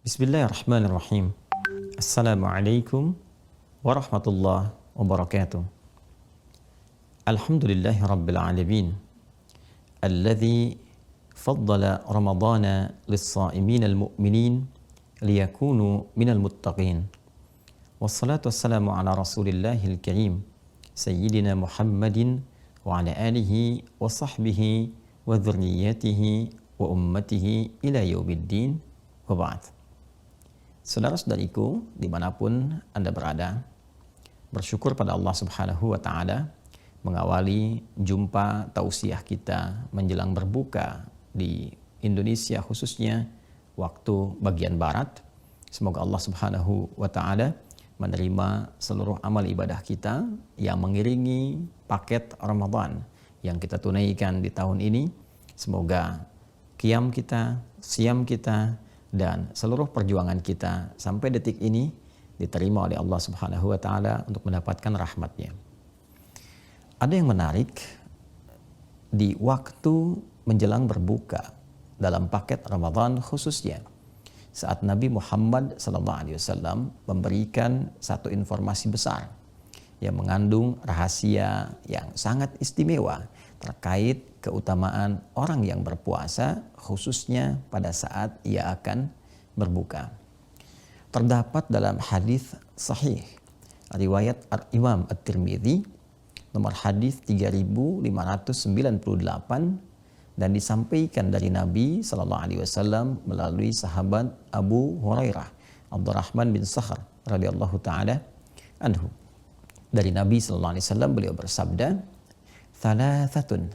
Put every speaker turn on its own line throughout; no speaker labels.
Bismillahirrahmanirrahim. Assalamualaikum warahmatullahi wabarakatuh. Alhamdulillahi rabbil alamin. Alladhi faddala ramadana lis-sa'imin al-mu'minin liyakunu minal muttaqin. Wassalatu wassalamu ala rasulillahil karim Sayyidina Muhammadin wa ala alihi wa sahbihi wa dhurriyyatihi wa ummatihi ila yaumiddin wa ba'd. Saudara-saudariku, dimanapun Anda berada, bersyukur pada Allah Subhanahu wa Ta'ala mengawali jumpa tausiah kita menjelang berbuka di Indonesia, khususnya waktu bagian Barat. Semoga Allah Subhanahu wa Ta'ala menerima seluruh amal ibadah kita yang mengiringi paket Ramadan yang kita tunaikan di tahun ini. Semoga qiyam kita, siyam kita, dan seluruh perjuangan kita sampai detik ini diterima oleh Allah Subhanahu wa Ta'ala untuk mendapatkan rahmatnya. Ada yang menarik di waktu menjelang berbuka dalam paket Ramadan, khususnya saat Nabi Muhammad SAW memberikan satu informasi besar yang mengandung rahasia yang sangat istimewa terkait keutamaan orang yang berpuasa, khususnya pada saat ia akan berbuka. Terdapat dalam hadis sahih riwayat Imam At-Tirmidzi nomor hadis 3598 dan disampaikan dari Nabi SAW melalui sahabat Abu Hurairah Abdurrahman bin Sakhar radhiyallahu taala anhu. Dari Nabi SAW beliau bersabda, "Thalathatun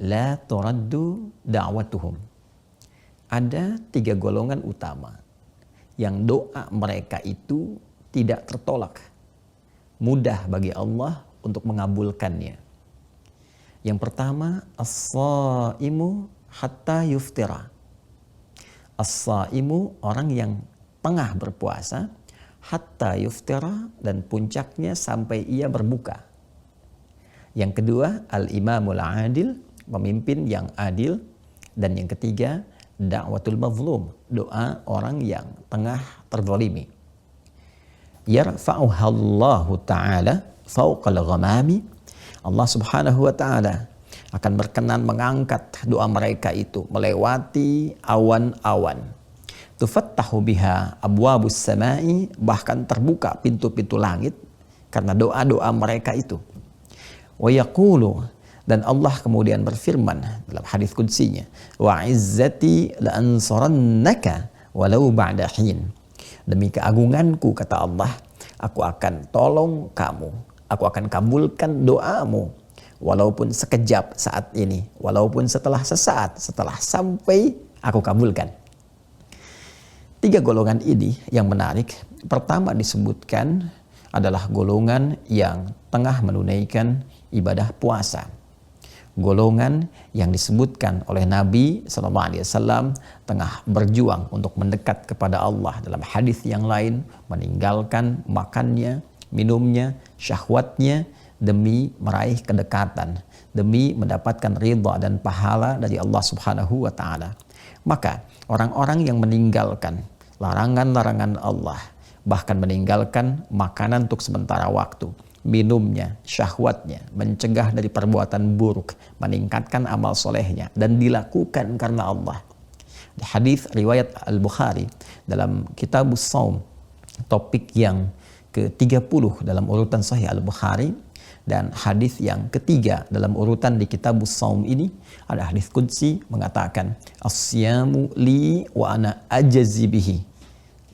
la turaddu da'watuhum." Ada 3 golongan utama yang doa mereka itu tidak tertolak, mudah bagi Allah untuk mengabulkannya. Yang pertama, as-shaimu hatta yuftira. As-shaimu, orang yang tengah berpuasa, hatta yuftira, dan puncaknya sampai ia berbuka. Yang kedua, al-imamul adil, pemimpin yang adil. Dan yang ketiga, da'watul mazlum, doa orang yang tengah terzalimi. Yarfa'uhallahu ta'ala fauqal ghamami. Allah Subhanahu wa Ta'ala akan berkenan mengangkat doa mereka itu melewati awan-awan. Tufattahu biha abwabus samai, bahkan terbuka pintu-pintu langit karena doa-doa mereka itu. Wa yaqulu, dan Allah kemudian berfirman dalam hadis qudsinya, wa izzati la ansurannaka walau ba'da hin. Demi keagunganku, kata Allah, aku akan tolong kamu, aku akan kabulkan doamu walaupun sekejap saat ini, walaupun setelah sesaat, setelah sampai aku kabulkan. 3 golongan ini yang menarik. Pertama disebutkan adalah golongan yang tengah menunaikan ibadah puasa. Golongan yang disebutkan oleh Nabi SAW tengah berjuang untuk mendekat kepada Allah. Dalam hadis yang lain, meninggalkan makannya, minumnya, syahwatnya demi meraih kedekatan, demi mendapatkan ridha dan pahala dari Allah Subhanahu wa Ta'ala. Maka orang-orang yang meninggalkan larangan-larangan Allah, bahkan meninggalkan makanan untuk sementara waktu, minumnya, syahwatnya, mencegah dari perbuatan buruk, meningkatkan amal solehnya, dan dilakukan karena Allah. Di hadis riwayat Al-Bukhari dalam Kitabus Shaum, topik yang ke-30 dalam urutan Sahih Al-Bukhari, dan hadis yang ketiga dalam urutan di Kitabus Shaum ini ada hadis qudsi mengatakan, "As-siyamu li wa ana ajzi bihi."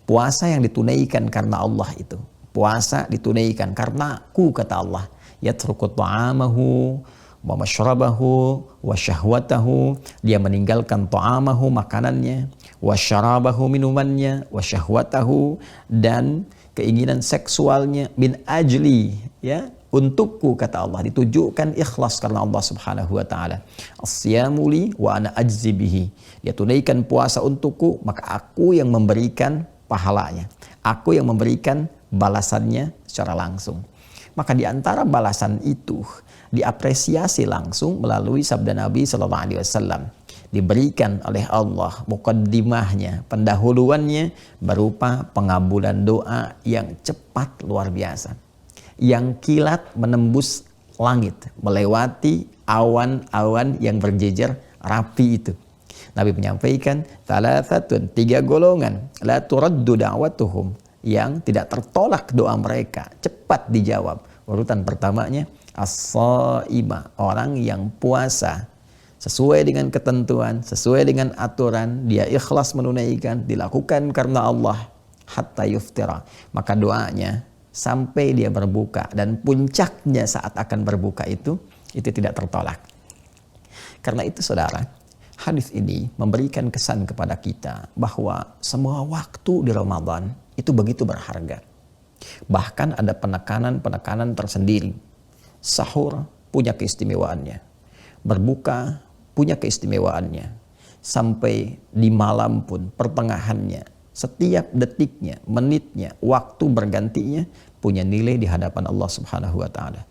Puasa yang ditunaikan karena Allah itu, puasa ditunaikan karena aku, kata Allah. Yatruku ta'amahu wa mashrabahu wa syahwatahu, dia meninggalkan ta'amahu, makanannya, wa syarabahu, minumannya, wa syahwatahu, dan keinginan seksualnya, min ajli, ya, untukku, kata Allah. Ditujukan ikhlas karena Allah Subhanahu wa Ta'ala. As-siyamu li wa ana ajzi bihi. Dia tunaikan puasa untukku, maka aku yang memberikan pahalanya, aku yang memberikan balasannya secara langsung. Maka di antara balasan itu diapresiasi langsung melalui sabda Nabi SAW. diberikan oleh Allah muqaddimahnya, pendahuluannya berupa pengabulan doa yang cepat luar biasa, yang kilat menembus langit, melewati awan-awan yang berjejer rapi itu. Nabi menyampaikan thalathatun, 3 golongan, la turaddu da'watuhum, yang tidak tertolak doa mereka, cepat dijawab. Urutan pertamanya as-shaima, orang yang puasa sesuai dengan ketentuan, sesuai dengan aturan, dia ikhlas menunaikan, dilakukan karena Allah, hatta yuftira, maka doanya sampai dia berbuka, dan puncaknya saat akan berbuka itu tidak tertolak. Karena itu saudara, hadis ini memberikan kesan kepada kita bahwa semua waktu di Ramadan itu begitu berharga. Bahkan ada penekanan-penekanan tersendiri. Sahur punya keistimewaannya, berbuka punya keistimewaannya, sampai di malam pun pertengahannya, setiap detiknya, menitnya, waktu bergantinya punya nilai di hadapan Allah Subhanahu wa taala.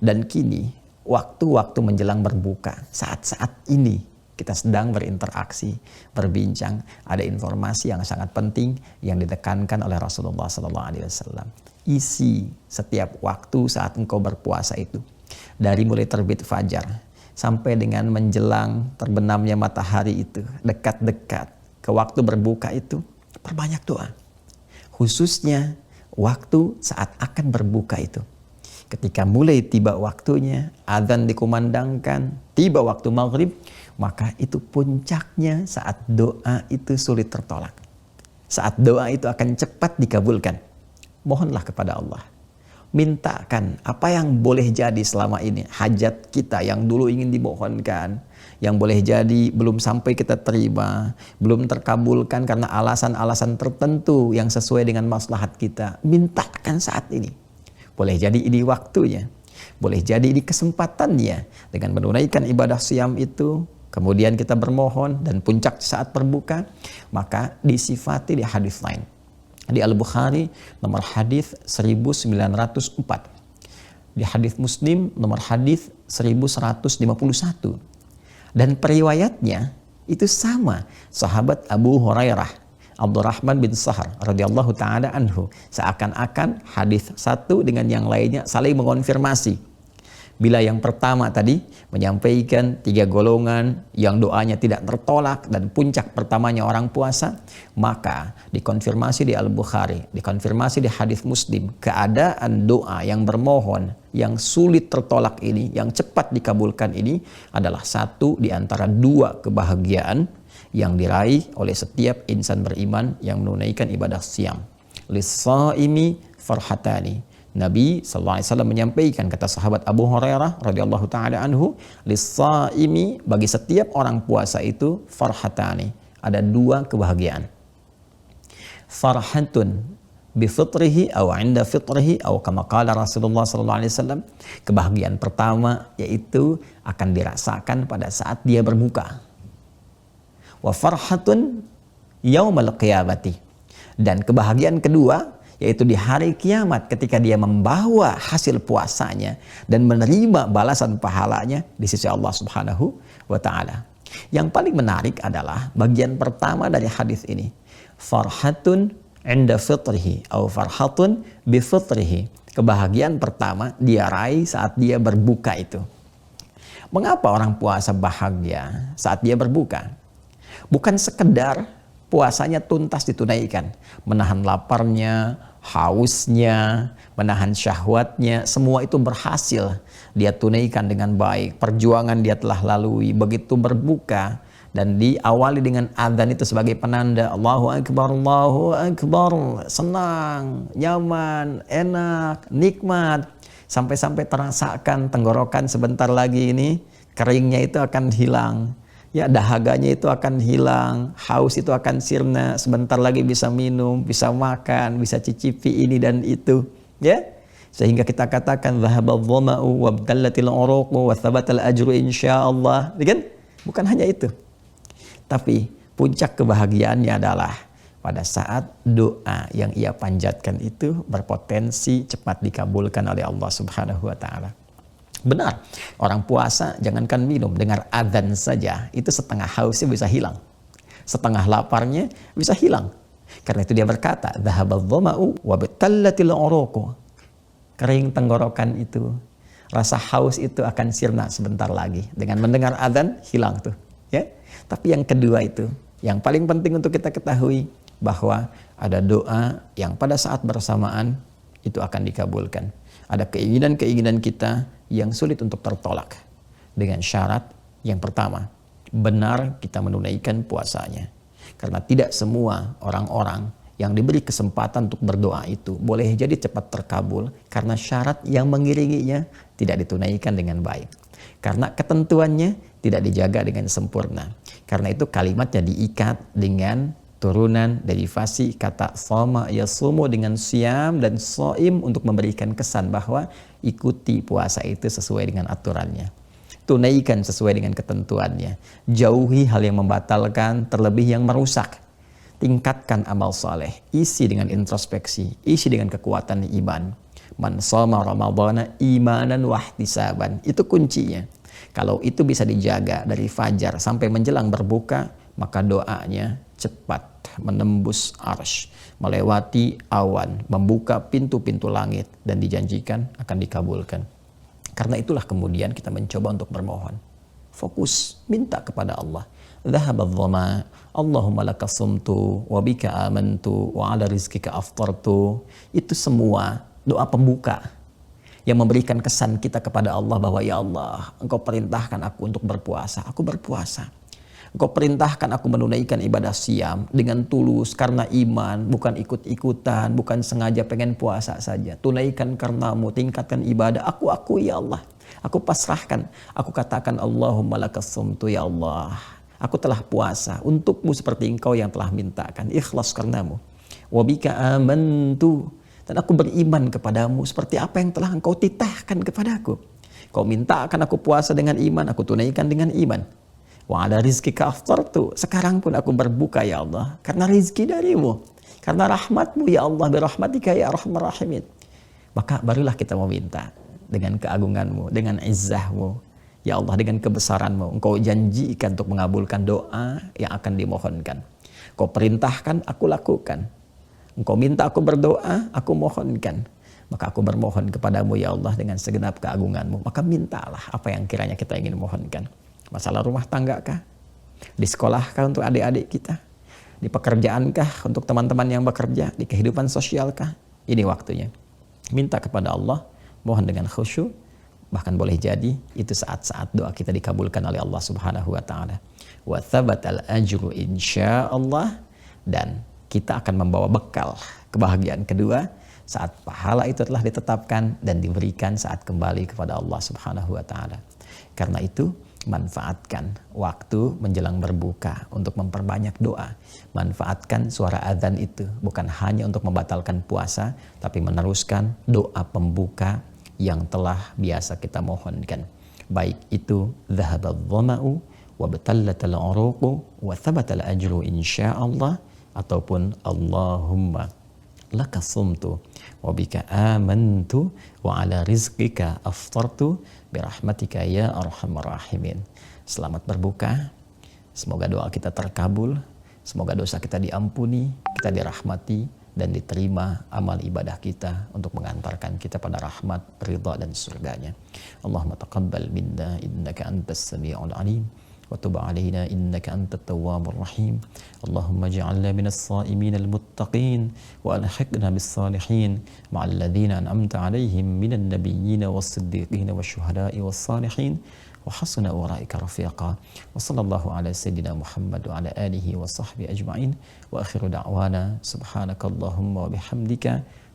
Dan kini waktu-waktu menjelang berbuka, saat-saat ini kita sedang berinteraksi, berbincang, ada informasi yang sangat penting yang ditekankan oleh Rasulullah SAW. Isi setiap waktu saat engkau berpuasa itu, dari mulai terbit fajar sampai dengan menjelang terbenamnya matahari itu, dekat-dekat ke waktu berbuka itu, perbanyak doa. Khususnya waktu saat akan berbuka itu. Ketika mulai tiba waktunya, azan dikumandangkan, tiba waktu maghrib, maka itu puncaknya saat doa itu sulit tertolak. Saat doa itu akan cepat dikabulkan. Mohonlah kepada Allah. Mintakan apa yang boleh jadi selama ini. Hajat kita yang dulu ingin dimohonkan, yang boleh jadi belum sampai kita terima, belum terkabulkan karena alasan-alasan tertentu yang sesuai dengan maslahat kita. Mintakan saat ini. Boleh jadi ini waktunya. Boleh jadi ini kesempatannya. Dengan menunaikan ibadah siam itu, kemudian kita bermohon, dan puncak saat berbuka, maka disifati di hadis lain. Di Al-Bukhari nomor hadis 1904. Di hadis Muslim nomor hadis 1151. Dan periwayatnya itu sama. Sahabat Abu Hurairah Abdurrahman bin Sahar radhiyallahu taala anhu, seakan-akan hadis satu dengan yang lainnya saling mengonfirmasi. Bila yang pertama tadi menyampaikan 3 golongan yang doanya tidak tertolak dan puncak pertamanya orang puasa, maka dikonfirmasi di Al-Bukhari, dikonfirmasi di hadis Muslim, keadaan doa yang bermohon yang sulit tertolak ini, yang cepat dikabulkan ini adalah satu di antara 2 kebahagiaan yang diraih oleh setiap insan beriman yang menunaikan ibadah siam. Lis-shaimi farhatani. Nabi SAW menyampaikan, kata sahabat Abu Hurairah radhiyallahu taala anhu, lis-shaimi, bagi setiap orang puasa itu farhatani, ada 2 kebahagiaan. Farhatun bi fitrihi aw 'inda fitrihi aw kama qala Rasulullah SAW. Kebahagiaan pertama yaitu akan dirasakan pada saat dia berbuka. Wa farhatun yaumal qiyamati, dan kebahagiaan kedua yaitu di hari kiamat ketika dia membawa hasil puasanya dan menerima balasan pahalanya di sisi Allah Subhanahu wa taala. Yang paling menarik adalah bagian pertama dari hadis ini, farhatun 'inda fitrihi atau farhatun bi fitrihi. Kebahagiaan pertama dia raih saat dia berbuka itu. Mengapa orang puasa bahagia saat dia berbuka? Bukan sekedar puasanya tuntas ditunaikan, menahan laparnya, hausnya, menahan syahwatnya, semua itu berhasil dia tunaikan dengan baik. Perjuangan dia telah lalui. Begitu berbuka dan diawali dengan adzan itu sebagai penanda Allahu Akbar, Allahu Akbar, senang, nyaman, enak, nikmat, sampai-sampai terasakan tenggorokan sebentar lagi ini keringnya itu akan hilang. Ya, dahaganya itu akan hilang, haus itu akan sirna, sebentar lagi bisa minum, bisa makan, bisa cicipi ini dan itu, ya. Sehingga kita katakan dhahabadh dhama'u wabtallatil uruqu wa thabatal ajru insyaallah, kan? Bukan hanya itu. Tapi puncak kebahagiaannya adalah pada saat doa yang ia panjatkan itu berpotensi cepat dikabulkan oleh Allah Subhanahu wa taala. Benar, orang puasa jangankan minum, dengar adzan saja, itu setengah hausnya bisa hilang. Setengah laparnya bisa hilang. Karena itu dia berkata, "Dhahabadh dhama'u wa batallatil uruqu." Kering tenggorokan itu, rasa haus itu akan sirna sebentar lagi. Dengan mendengar adzan, hilang tuh. Ya. Tapi yang kedua itu, yang paling penting untuk kita ketahui, bahwa ada doa yang pada saat bersamaan itu akan dikabulkan. Ada keinginan-keinginan kita yang sulit untuk tertolak. Dengan syarat yang pertama, benar kita menunaikan puasanya. Karena tidak semua orang-orang yang diberi kesempatan untuk berdoa itu boleh jadi cepat terkabul karena syarat yang mengiringinya tidak ditunaikan dengan baik. Karena ketentuannya tidak dijaga dengan sempurna. Karena itu kalimatnya diikat dengan turunan derivasi kata shoma yasumu dengan siam dan soim untuk memberikan kesan bahwa ikuti puasa itu sesuai dengan aturannya. Tunaikan sesuai dengan ketentuannya. Jauhi hal yang membatalkan, terlebih yang merusak. Tingkatkan amal soleh. Isi dengan introspeksi. Isi dengan kekuatan iman. Man shoma ramadhana imanan wahtisaban. Itu kuncinya. Kalau itu bisa dijaga dari fajar sampai menjelang berbuka, maka doanya cepat menembus arsy, melewati awan, membuka pintu-pintu langit, dan dijanjikan akan dikabulkan. Karena itulah kemudian kita mencoba untuk bermohon. Fokus, minta kepada Allah. Dhahabadh dhama, Allahumma laka sumtu, wa bika amantu, wa ala rizkika aftartu. Itu semua doa pembuka yang memberikan kesan kita kepada Allah bahwa ya Allah, Engkau perintahkan aku untuk berpuasa. Aku berpuasa. Engkau perintahkan aku menunaikan ibadah siam dengan tulus karena iman, bukan ikut-ikutan, bukan sengaja pengen puasa saja. Tunaikan karenamu, tingkatkan ibadah. Aku ya Allah. Aku pasrahkan. Aku katakan Allahumma lakas sumtu ya Allah. Aku telah puasa untukmu seperti engkau yang telah mintakan. Ikhlas karenamu. Wabika amantu. Dan aku beriman kepadamu seperti apa yang telah engkau titahkan kepadaku. Kau mintakan aku puasa dengan iman, aku tunaikan dengan iman. Wa ala rizkika aftartu. Sekarang pun aku berbuka ya Allah. Karena rizki darimu. Karena rahmatmu ya Allah. Birahmatika ya arhamar rahimin. Maka barulah kita meminta. Dengan keagunganmu. Dengan izzahmu. Ya Allah, dengan kebesaranmu. Engkau janjikan untuk mengabulkan doa yang akan dimohonkan. Kau perintahkan, aku lakukan. Engkau minta aku berdoa, aku mohonkan. Maka aku bermohon kepadamu ya Allah dengan segenap keagunganmu. Maka mintalah apa yang kiranya kita ingin mohonkan. Masalah rumah tangga kah? Di sekolah kah untuk adik-adik kita? Di pekerjaan kah untuk teman-teman yang bekerja? Di kehidupan sosial kah? Ini waktunya. Minta kepada Allah, mohon dengan khusyuk. Bahkan boleh jadi itu saat-saat doa kita dikabulkan oleh Allah Subhanahu wa taala. Wa tsabatal ajru insyaallah, dan kita akan membawa bekal kebahagiaan kedua saat pahala itu telah ditetapkan dan diberikan saat kembali kepada Allah Subhanahu wa taala. Karena itu manfaatkan waktu menjelang berbuka untuk memperbanyak doa. Manfaatkan suara azan itu bukan hanya untuk membatalkan puasa, tapi meneruskan doa pembuka yang telah biasa kita mohonkan. Baik itu dhahabadh dhama'u wa batallatal uruqu wa thabatal ajru insyaallah, ataupun Allahumma laka sumtu wa bika amantu wa ala rizqika aftartu birahmatika ya arhamar rahimin. Selamat berbuka. Semoga doa kita terkabul, semoga dosa kita diampuni, kita dirahmati dan diterima amal ibadah kita untuk mengantarkan kita pada rahmat, ridha dan surganya. Allahumma taqabbal minna innaka antas sami'ul alim وتب علينا إنك أنت التواب الرحيم. اللهم اجعلنا من الصائمين المتقين وألحقنا بالصالحين مع الذين أنعمت عليهم من النبيين والصديقين والشهداء والصالحين وحسن أولئك رفيقا. وصلى الله على سيدنا محمد وعلى آله وصحبه أجمعين وآخر دعوانا سبحانك اللهم وبحمدك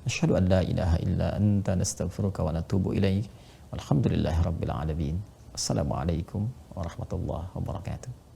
نشهد أن لا إله إلا أنت نستغفرك ونتوب إليك والحمد لله رب العالمين. Assalamualaikum warahmatullahi wabarakatuh.